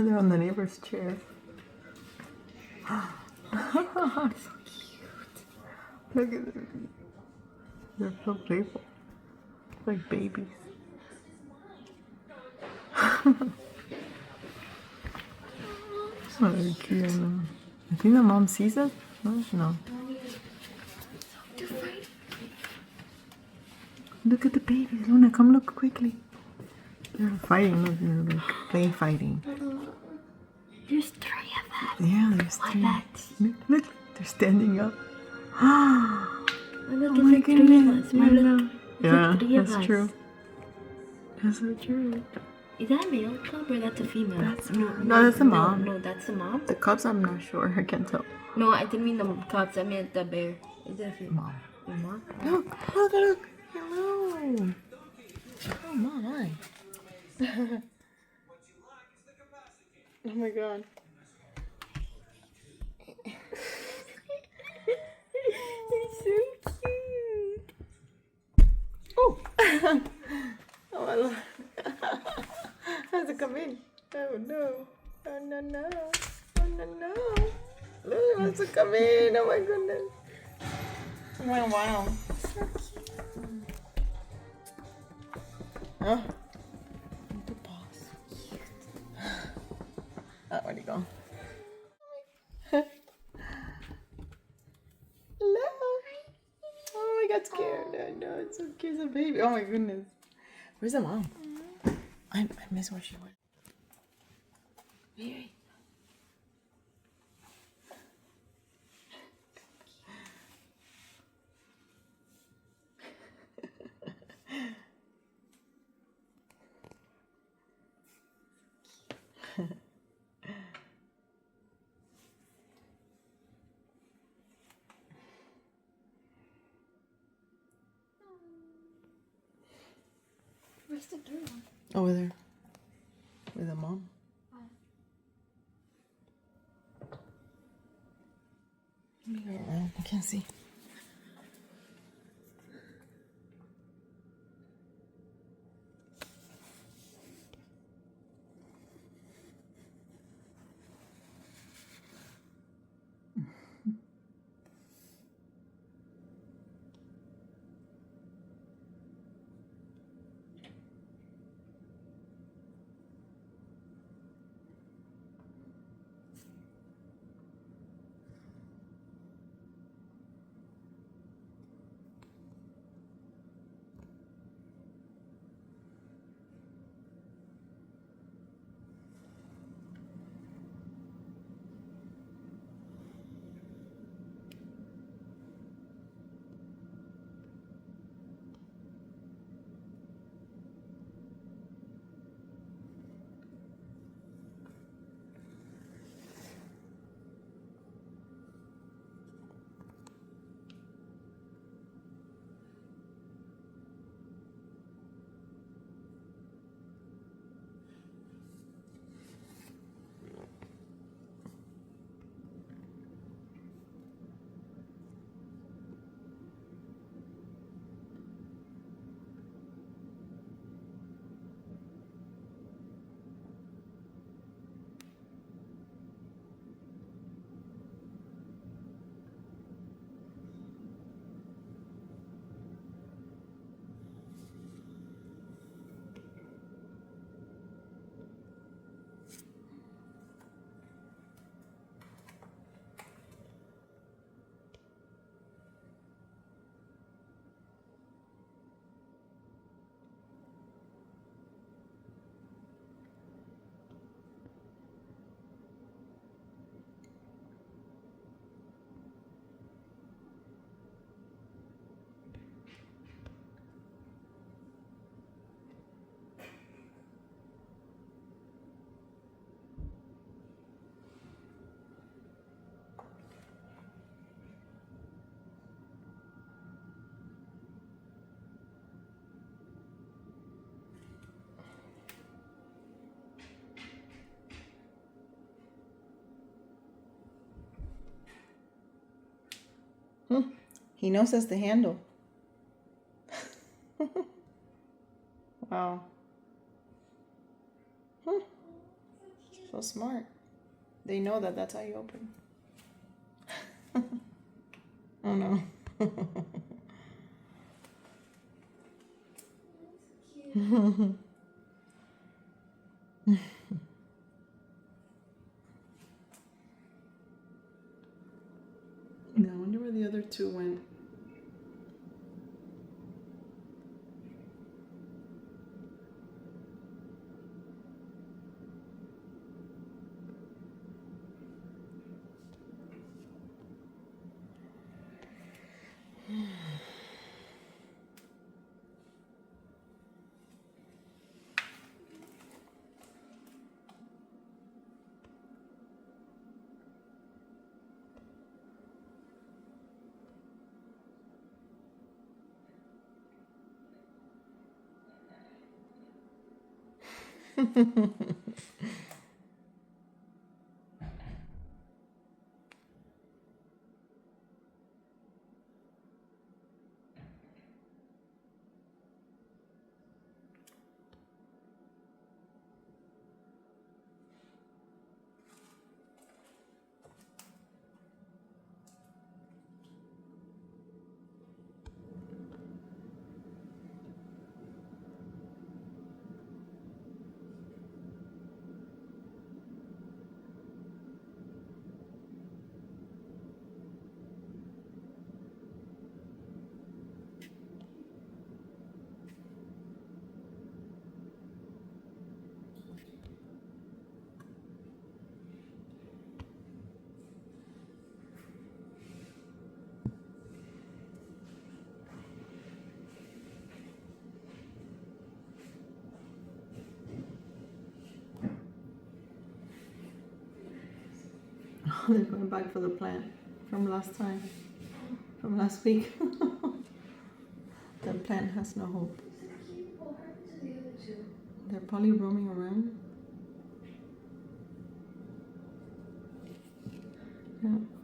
They're on the neighbor's chair. So cute. Look at them. They're so playful. Like babies. Oh, they're cute. I know. I think the mom sees it. No. Look at the babies. Luna, come look quickly. They're fighting. Look, they're like play fighting. There's 3 of them. Yeah, there's What 3. that? Look, they're standing up. Oh, look, Oh it's my like 3 of goodness. us. Wow, look. Yeah, like 3 of that's us. true. That's so true. Is that a male cub or that's a female? That's no, that's the mom. No, that's the mom. The cubs, I'm not sure. I can't tell. No, I didn't mean the cubs. I meant the bear. Is that a female? Mom. The mom? Look. Hello. Oh my. Oh my god. It's so cute. Oh. Oh my lord. How's it come in? Oh no. Oh no. Oh no. Look, it wants to come in. Oh my goodness. Wow. So cute. Oh. The boss. Oh, where'd he go? Hello. Oh, I got scared. No, it's so cute. It's a baby. Oh my goodness. Where's the mom? I miss where she went. Mary. Where's the third one? Over there. With the mom. Let me go around. I can't see. He knows that's the handle. Wow. So So smart. They know that that's how you open. Oh no. Yeah, I wonder where the other two went. They're going back for the plant from last time, from last week. The plant has no hope. They're probably roaming around. Yeah.